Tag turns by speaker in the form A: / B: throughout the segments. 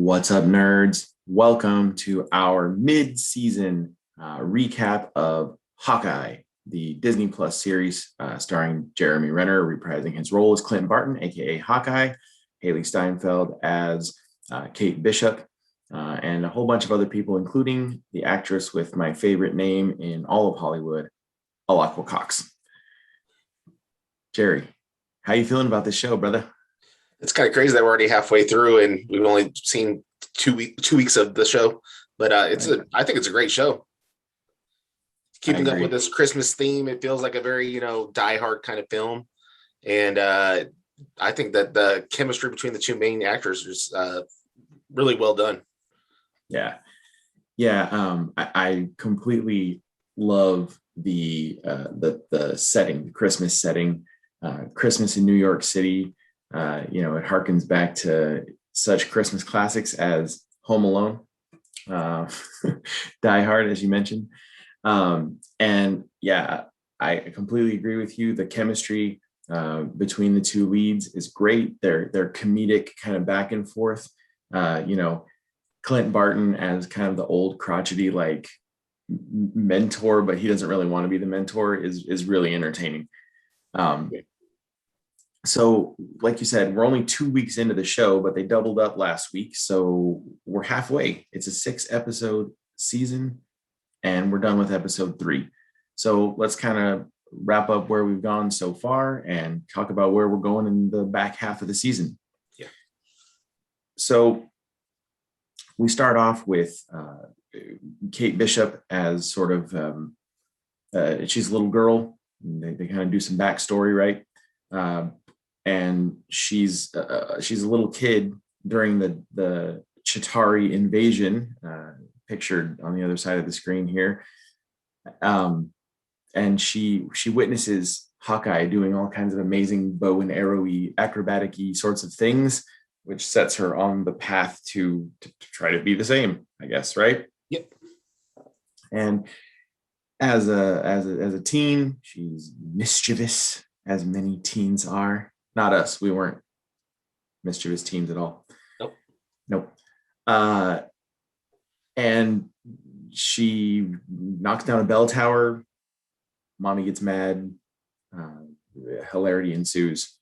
A: What's up, nerds? Welcome to our mid-season recap of Hawkeye, the Disney Plus series starring Jeremy Renner reprising his role as Clint Barton, aka Hawkeye, Haley Steinfeld as Kate Bishop, and a whole bunch of other people, including the actress with my favorite name in all of Hollywood, Alaqua Cox. Jerry, how you feeling about this show, brother?
B: It's kind of crazy that we're already halfway through and we've only seen two weeks of the show, but I think it's a great show. Keeping up with this Christmas theme, it feels like a very Die Hard kind of film, and I think that the chemistry between the two main actors is really well done.
A: Yeah. I completely love the setting, the Christmas setting, Christmas in New York City. It harkens back to such Christmas classics as Home Alone, Die Hard, as you mentioned. And yeah, I completely agree with you. The chemistry between the two leads is great. They're comedic kind of back and forth. Clint Barton as kind of the old crotchety mentor, but he doesn't really want to be the mentor is really entertaining. So like you said, we're only 2 weeks into the show, but they doubled up last week. So we're halfway. It's a 6-episode season and we're done with episode 3. So let's kind of wrap up where we've gone so far and talk about where we're going in the back half of the season.
B: Yeah.
A: So we start off with Kate Bishop as sort of, she's a little girl. They kind of do some backstory, right? And she's a little kid during the Chitauri invasion, pictured on the other side of the screen here. And she witnesses Hawkeye doing all kinds of amazing bow and arrowy, acrobatic-y sorts of things, which sets her on the path to try to be the same, I guess, right?
B: Yep.
A: And as a teen, she's mischievous, as many teens are. Not us. We weren't mischievous teens at all. Nope. And she knocks down a bell tower. Mommy gets mad. Hilarity ensues.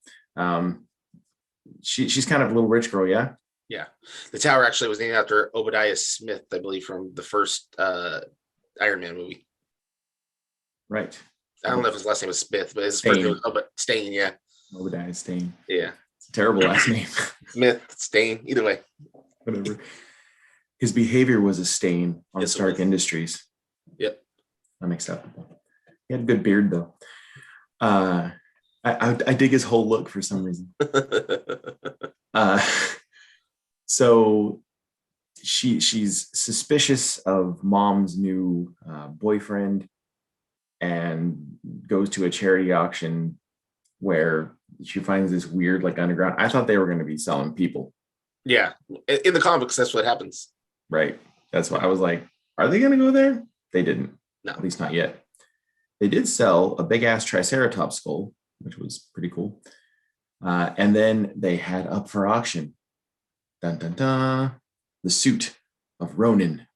A: She's kind of a little rich girl, yeah?
B: Yeah. The tower actually was named after Obadiah Smith, I believe, from the first Iron Man movie.
A: Right.
B: I don't know if his last name was Smith, but his first name was Stain, yeah.
A: Obadiah Stain.
B: Yeah.
A: It's a terrible last name.
B: Smith, Stain, either way.
A: Whatever. His behavior was a stain on Stark Industries.
B: Yep.
A: Unacceptable. He had a good beard, though. I dig his whole look for some reason. So she's suspicious of mom's new boyfriend and goes to a charity auction where she finds this weird underground. I thought they were going to be selling people.
B: Yeah, in the comics, that's what happens.
A: Right. That's why I was like, are they going to go there? They didn't.
B: No,
A: at least not yet. They did sell a big ass Triceratops skull, which was pretty cool. And then they had up for auction, dun dun dun, the suit of Ronin.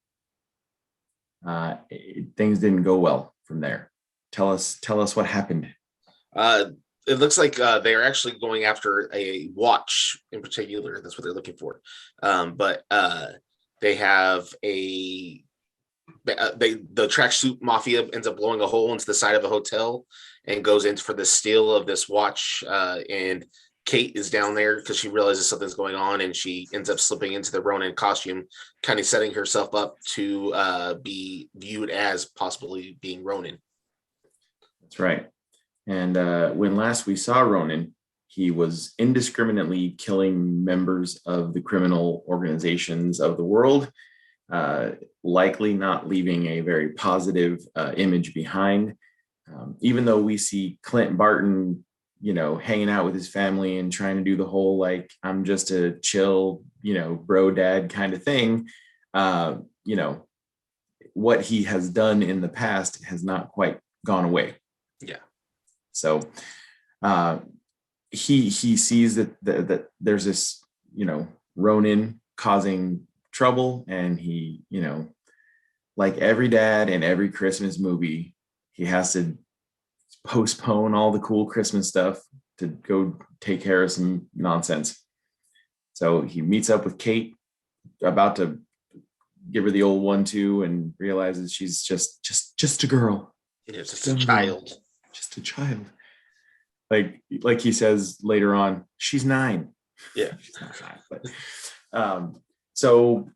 A: Things didn't go well from there. Tell us what happened.
B: It looks like they're actually going after a watch in particular. That's what they're looking for. But they have the tracksuit mafia ends up blowing a hole into the side of a hotel and goes in for the steal of this watch. And Kate is down there because she realizes something's going on, and she ends up slipping into the Ronin costume, kind of setting herself up to be viewed as possibly being Ronin.
A: That's right. And when last we saw Ronin, he was indiscriminately killing members of the criminal organizations of the world, likely not leaving a very positive image behind. Even though we see Clint Barton, hanging out with his family and trying to do the whole, I'm just a chill, bro dad kind of thing, what he has done in the past has not quite gone away.
B: Yeah.
A: So he sees that there's this Ronin causing trouble, and he, like every dad in every Christmas movie, he has to postpone all the cool Christmas stuff to go take care of some nonsense. So he meets up with Kate, about to give her the old 1-2, and realizes she's just a girl.
B: It's just a child.
A: Just a child. Like he says later on, she's 9.
B: Yeah.
A: She's not 9, but so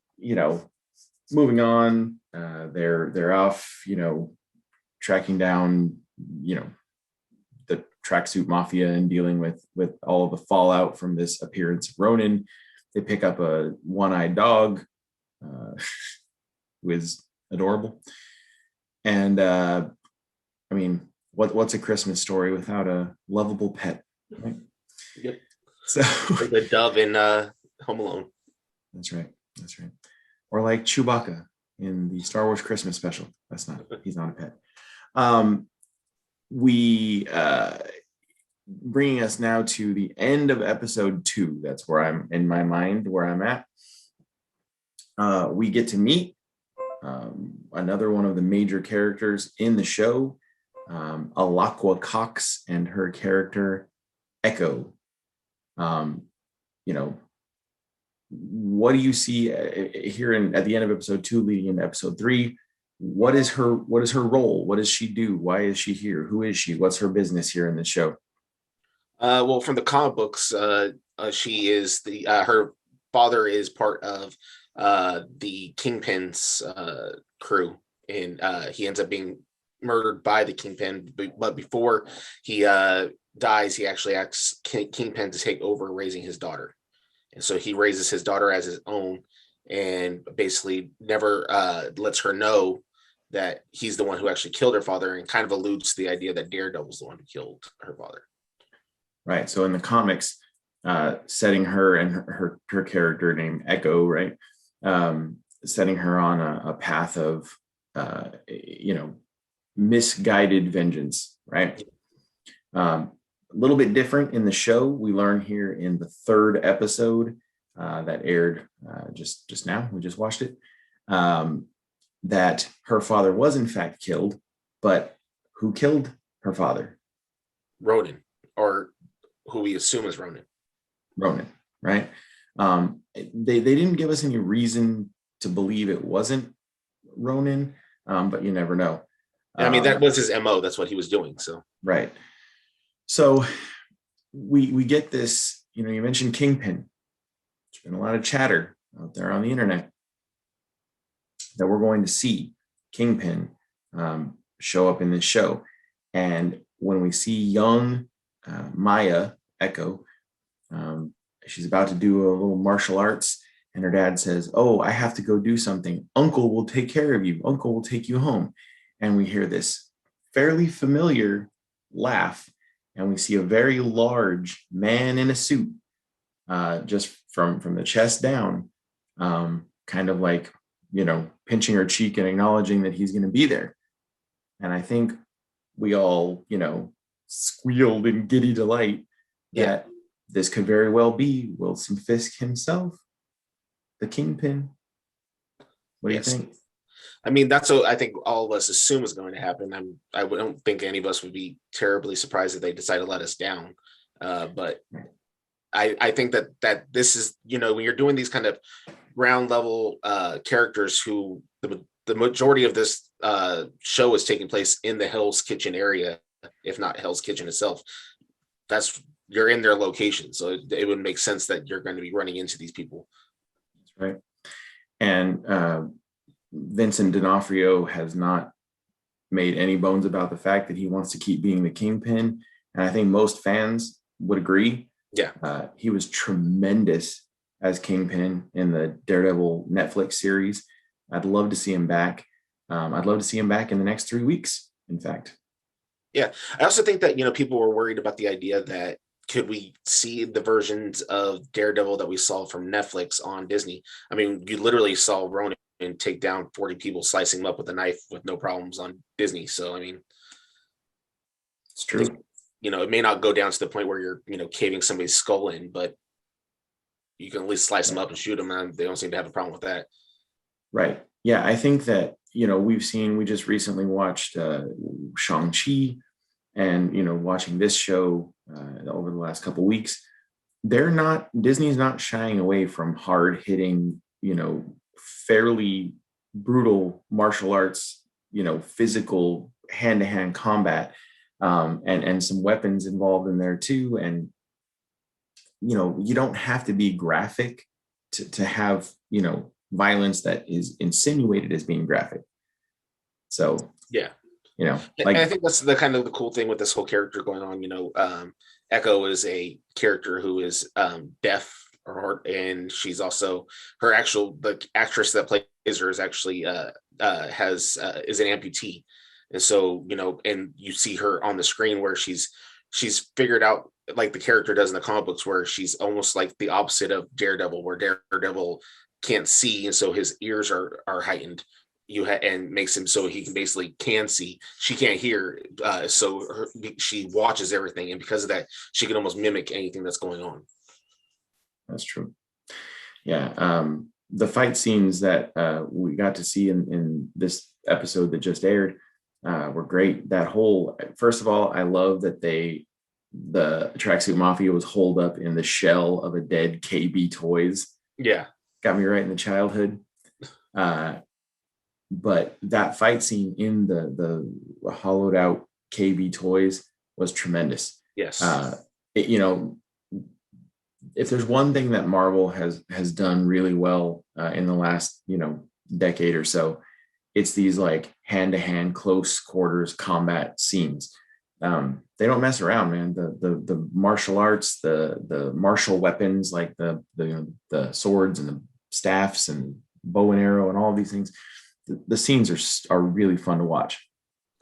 A: moving on, they're off, tracking down, the tracksuit mafia and dealing with all of the fallout from this appearance of Ronin. They pick up a one-eyed dog, who is adorable. And what's a Christmas story without a lovable pet, right?
B: Yep.
A: So
B: like the dove in Home Alone.
A: That's right. Or like Chewbacca in the Star Wars Christmas special. He's not a pet. We bringing us now to the end of episode 2. That's where I'm in my mind, where I'm at. We get to meet another one of the major characters in the show, Alaqua Cox, and her character Echo. What do you see here at the end of episode 2 leading into episode 3? What is her role? What does she do? Why is she here? Who is she? What's her business here in the show?
B: Well, from the comic books, she is her father is part of the Kingpin's crew, and he ends up being murdered by the Kingpin. But before he dies, he actually asks Kingpin to take over raising his daughter, and so he raises his daughter as his own, and basically never lets her know that he's the one who actually killed her father, and kind of alludes to the idea that Daredevil was the one who killed her father.
A: Right. So in the comics, setting her and her character named Echo, right, setting her on a path of misguided vengeance, right? A little bit different in the show. We learn here in the 3rd episode that aired just now. We just watched it. That her father was in fact killed, but who killed her father?
B: Ronin, or who we assume is Ronin.
A: Ronin, right? They didn't give us any reason to believe it wasn't Ronin, but you never know.
B: That was his MO. That's what he was doing. So
A: right. So we get this. You mentioned Kingpin. There's been a lot of chatter out there on the internet that we're going to see Kingpin show up in this show, and when we see young Maya Echo, she's about to do a little martial arts, and her dad says, "Oh, I have to go do something. Uncle will take care of you. Uncle will take you home." And we hear this fairly familiar laugh, and we see a very large man in a suit, just from the chest down, kind of like, pinching her cheek and acknowledging that he's going to be there. And I think we all, squealed in giddy delight that this could very well be Wilson Fisk himself, the Kingpin. What do you think?
B: That's what I think all of us assume is going to happen. I don't think any of us would be terribly surprised if they decide to let us down. But I think that this is, when you're doing these kind of ground level characters who the majority of this show is taking place in the Hell's Kitchen area, if not Hell's Kitchen itself. You're in their location, so it would make sense that you're going to be running into these people.
A: That's right. And Vincent D'Onofrio has not made any bones about the fact that he wants to keep being the Kingpin, and I think most fans would agree.
B: Yeah,
A: he was tremendous as Kingpin in the Daredevil Netflix series. I'd love to see him back. I'd love to see him back in the next 3 weeks, in fact.
B: Yeah, I also think that people were worried about the idea that could we see the versions of Daredevil that we saw from Netflix on Disney? You literally saw Ronin take down 40 people, slicing them up with a knife with no problems on Disney. So
A: it's true.
B: It may not go down to the point where you're caving somebody's skull in, but you can at least slice them up and shoot them, and they don't seem to have a problem with that.
A: Right. Yeah, I think that, we just recently watched Shang-Chi, and, watching this show over the last couple of weeks, Disney's not shying away from hard hitting, fairly brutal martial arts, physical hand-to-hand combat, and some weapons involved in there too. And, you don't have to be graphic to have, violence that is insinuated as being graphic. So,
B: yeah,
A: like,
B: I think that's the kind of the cool thing with this whole character going on. Echo is a character who is deaf, and she's also the actress that plays her is actually is an amputee, and so and you see her on the screen where she's figured out, like the character does in the comic books, where she's almost like the opposite of Daredevil, where Daredevil can't see, and so his ears are heightened. And makes him so he can see. She can't hear, so she watches everything, and because of that, she can almost mimic anything that's going on.
A: That's true. Yeah, the fight scenes that we got to see in this episode that just aired were great. First of all, I love that the Tracksuit Mafia was holed up in the shell of a dead KB Toys.
B: Yeah,
A: got me right in the childhood. But that fight scene in the hollowed out KB Toys was tremendous.
B: Yes.
A: If there's one thing that Marvel has done really well in the last, decade or so, it's these like hand-to-hand close quarters combat scenes. They don't mess around, man. The martial arts, the martial weapons, like the swords and the staffs and bow and arrow and all of these things, the scenes are really fun to watch.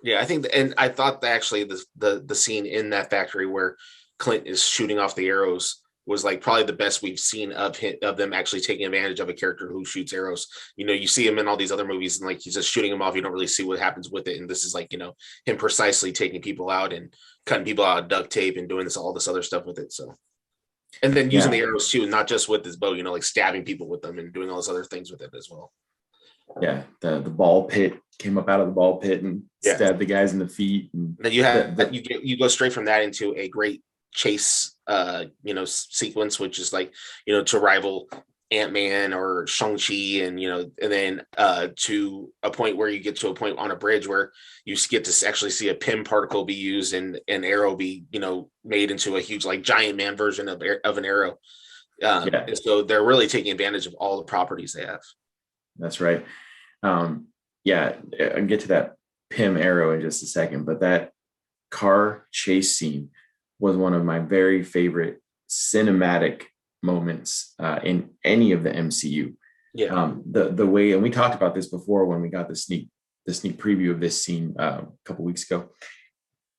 B: Yeah, I think, and I thought that actually the scene in that factory where Clint is shooting off the arrows was like probably the best we've seen of them actually taking advantage of a character who shoots arrows. You see him in all these other movies and like he's just shooting them off. You don't really see what happens with it. And this is like, him precisely taking people out and cutting people out of duct tape and doing all this other stuff with it. So, and then using the arrows too, not just with his bow, like stabbing people with them and doing all those other things with it as well.
A: Yeah, the ball pit came up out of the ball pit and stabbed the guys in the feet. And
B: then you have you go straight from that into a great chase sequence, which is like to rival Ant-Man or Shang-Chi, and then to a point where you get to a point on a bridge where you get to actually see a Pym particle be used and an arrow be made into a huge like giant man version of an arrow. And so they're really taking advantage of all the properties they have.
A: That's right. I'll get to that Pym arrow in just a second, but that car chase scene was one of my very favorite cinematic moments in any of the MCU.
B: Yeah.
A: The way, and we talked about this before when we got the sneak preview of this scene a couple weeks ago.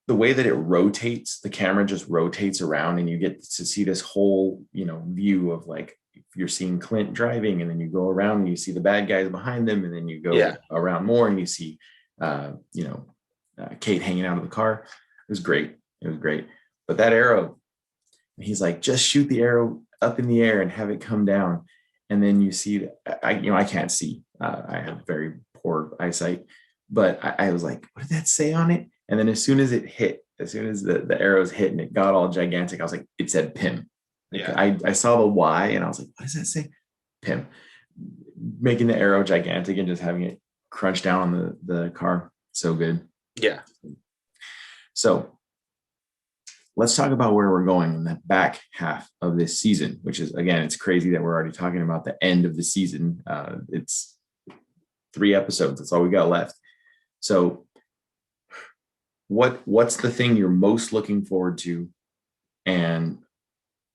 A: The way that it rotates, the camera just rotates around, and you get to see this whole view of like, you're seeing Clint driving, and then you go around and you see the bad guys behind them, and then you go around more and you see Kate hanging out of the car. It was great. But that arrow, he's like, just shoot the arrow up in the air and have it come down. And then you see, I can't see. I have very poor eyesight, but I was like, what did that say on it? And then as soon as the arrows hit and it got all gigantic, I was like, it said Pym. I saw the Y and I was like, what does that say? Pym. Making the arrow gigantic and just having it crunch down on the car. So good.
B: Yeah.
A: So let's talk about where we're going in the back half of this season, which is, again, it's crazy that we're already talking about the end of the season. It's 3 episodes. That's all we got left. So what's the thing you're most looking forward to? And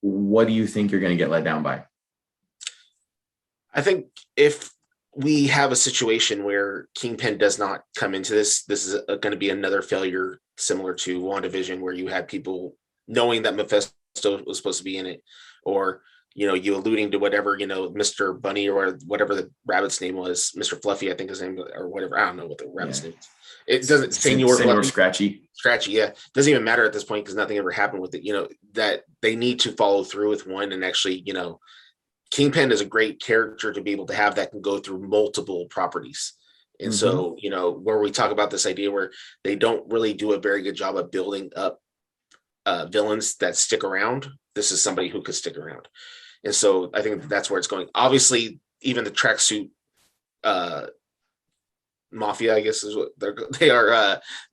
A: what do you think you're going to get let down by?
B: I think if we have a situation where Kingpin does not come into this is going to be another failure similar to WandaVision, where you had people knowing that Mephisto was supposed to be in it, or you alluding to whatever Mr. Bunny or whatever the rabbit's name was, Mr. Fluffy, I think his name, or whatever. I don't know what the rabbit's name is. It doesn't Senor
A: Scratchy.
B: Yeah, doesn't even matter at this point because nothing ever happened with it. That they need to follow through with one and actually Kingpin is a great character to be able to have that can go through multiple properties. And so, where we talk about this idea where they don't really do a very good job of building up villains that stick around, this is somebody who could stick around. And so I think that's where it's going. Obviously, even the tracksuit mafia, I guess is what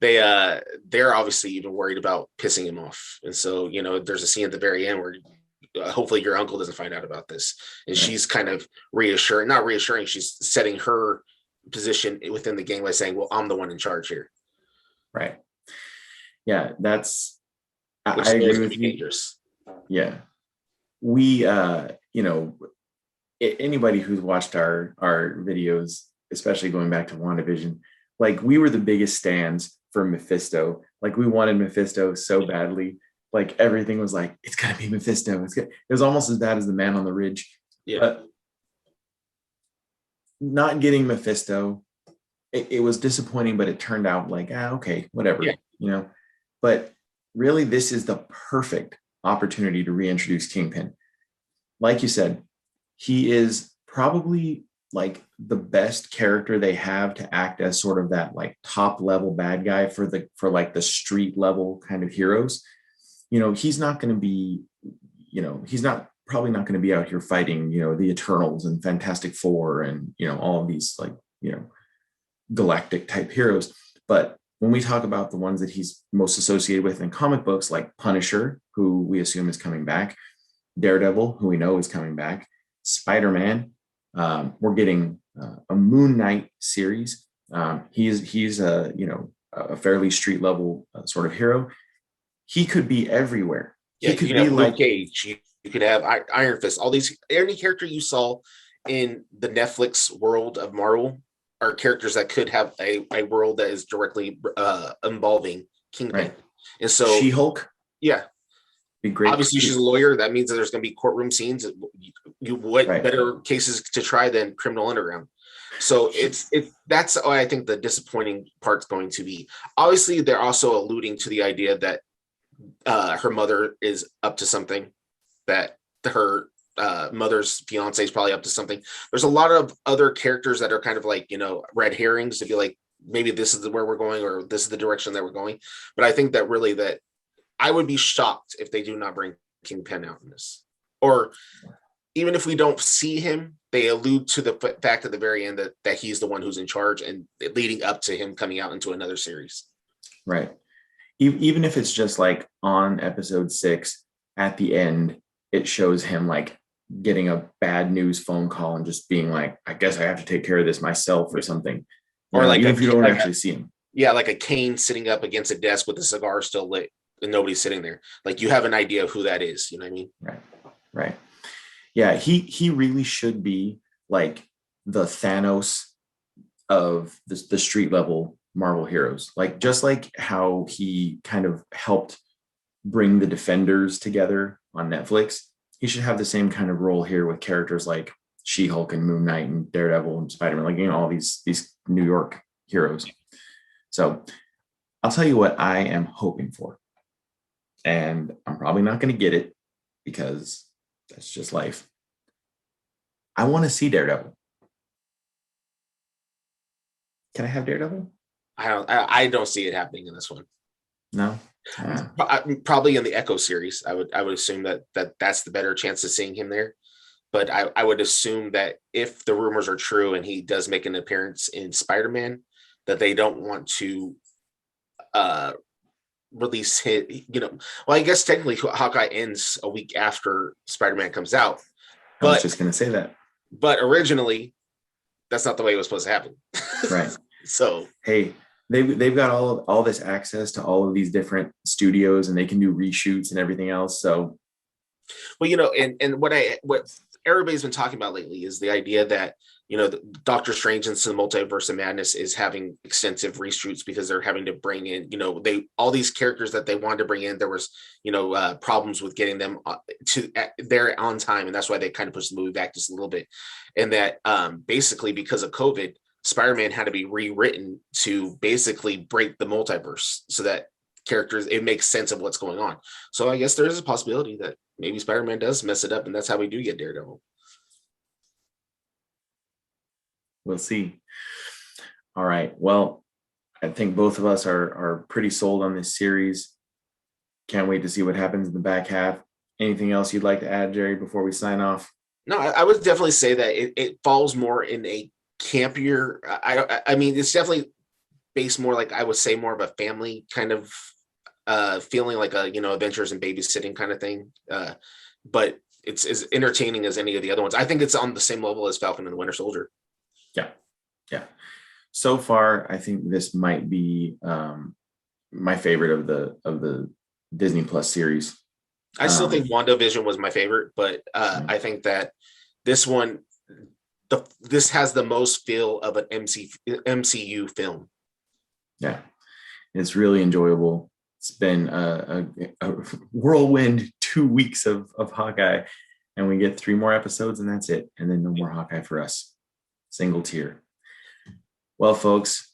B: they're obviously even worried about pissing him off. And so, there's a scene at the very end where hopefully your uncle doesn't find out about this. And she's kind of not reassuring, she's setting her position within the gang by saying, well, I'm the one in charge here.
A: Right. Yeah, I
B: agree with you. Dangerous.
A: Yeah. We, anybody who's watched our videos, especially going back to WandaVision, like we were the biggest stands for Mephisto. Like we wanted Mephisto so badly. Like everything was like, it's gonna be Mephisto. It was almost as bad as the Man on the Ridge.
B: Yeah.
A: But not getting Mephisto, it was disappointing, but it turned out like, okay, whatever. Yeah. But really, this is the perfect opportunity to reintroduce Kingpin. Like you said, he is probably like the best character they have to act as sort of that like top level bad guy for like the street level kind of heroes. He's not going to be, he's probably not going to be out here fighting, the Eternals and Fantastic Four and, all of these like, galactic type heroes. But when we talk about the ones that he's most associated with in comic books, like Punisher, who we assume is coming back, Daredevil, who we know is coming back, Spider-Man, we're getting a Moon Knight series. He's a fairly street level sort of hero. He could be everywhere.
B: Yeah, he could be like Cage. You could have Iron Fist. All these, any character you saw in the Netflix world of Marvel are characters that could have a world that is directly involving Kingpin.
A: Right.
B: And so
A: She-Hulk.
B: Yeah.
A: Be great.
B: Obviously, she's a lawyer. That means that there's going to be courtroom scenes. What right. better cases to try than Criminal Underground? So that's why I think the disappointing part's going to be. Obviously, they're also alluding to the idea that her mother is up to something, that her mother's fiance is probably up to something. There's a lot of other characters that are kind of like, red herrings to be like, maybe this is where we're going or this is the direction that we're going. But I think that really that I would be shocked if they do not bring Kingpin out in this. Or even if we don't see him, they allude to the fact at the very end that he's the one who's in charge and leading up to him coming out into another series.
A: Right. Even if it's just like on episode 6 at the end, it shows him like getting a bad news phone call and just being like, I guess I have to take care of this myself or something. Or like if you don't actually see him.
B: Yeah, like a Kane sitting up against a desk with a cigar still lit and nobody's sitting there. Like you have an idea of who that is. You know what I mean?
A: Right. Yeah, he really should be like the Thanos of the street level Marvel heroes. Like just like how he kind of helped bring the Defenders together on Netflix, he should have the same kind of role here with characters like She-Hulk and Moon Knight and Daredevil and Spider-Man, like all these New York heroes. So I'll tell you what I am hoping for. And I'm probably not going to get it because that's just life. I want to see Daredevil. Can I have Daredevil?
B: I don't see it happening in this one.
A: No.
B: Probably in the Echo series. I would assume that's the better chance of seeing him there. But I would assume that if the rumors are true and he does make an appearance in Spider-Man, that they don't want to release his, well, I guess technically Hawkeye ends a week after Spider-Man comes out.
A: I was just going to say that.
B: But originally, that's not the way it was supposed to happen.
A: Right.
B: So,
A: hey, they've got all this access to all of these different studios and they can do reshoots and everything else. So,
B: well, and what everybody's been talking about lately is the idea that, Doctor Strange into the Multiverse of Madness is having extensive reshoots because they're having to bring in, all these characters that they wanted to bring in. There was, problems with getting them to there on time. And that's why they kind of pushed the movie back just a little bit. And that basically because of COVID, Spider-Man had to be rewritten to basically break the multiverse so that it makes sense of what's going on. So I guess there is a possibility that maybe Spider-Man does mess it up and that's how we do get Daredevil.
A: We'll see. All right. Well, I think both of us are pretty sold on this series. Can't wait to see what happens in the back half. Anything else you'd like to add, Jerry, before we sign off?
B: No, I would definitely say that it falls more in a campier. I mean, it's definitely based more like I would say more of a family kind of feeling, like a adventures and babysitting kind of thing. But it's as entertaining as any of the other ones. I think it's on the same level as Falcon and the Winter Soldier.
A: Yeah, yeah. So far, I think this might be my favorite of the Disney Plus series.
B: I still think WandaVision was my favorite, but I think that this one, this has the most feel of an MCU film.
A: Yeah, it's really enjoyable. It's been a whirlwind 2 weeks of Hawkeye, and we get 3 more episodes, and that's it. And then no more Hawkeye for us. Single tier. Well, folks,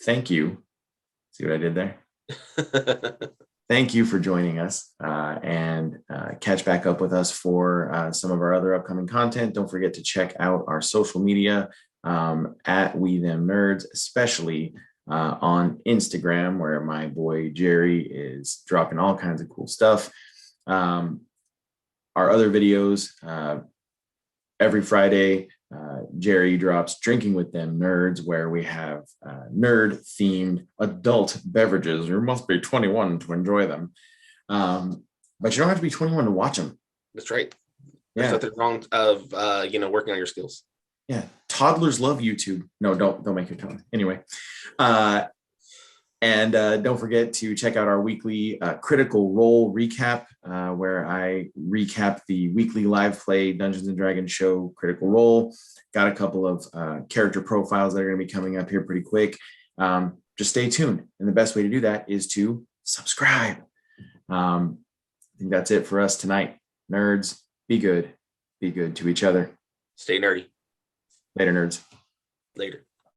A: thank you. See what I did there? Thank you for joining us, and catch back up with us for some of our other upcoming content. Don't forget to check out our social media at We Them Nerds, especially on Instagram, where my boy Jerry is dropping all kinds of cool stuff. Our other videos, every Friday, Jerry drops Drinking with Them Nerds, where we have nerd-themed adult beverages. You must be 21 to enjoy them. But you don't have to be 21 to watch them.
B: That's right. There's nothing wrong of working on your skills.
A: Yeah. Toddlers love YouTube. No, don't make your tongue. Anyway. And don't forget to check out our weekly Critical Role recap, where I recap the weekly live play Dungeons and Dragons show Critical Role. Got a couple of character profiles that are going to be coming up here pretty quick. Just stay tuned. And the best way to do that is to subscribe. I think that's it for us tonight. Nerds, be good. Be good to each other.
B: Stay nerdy.
A: Later, nerds.
B: Later.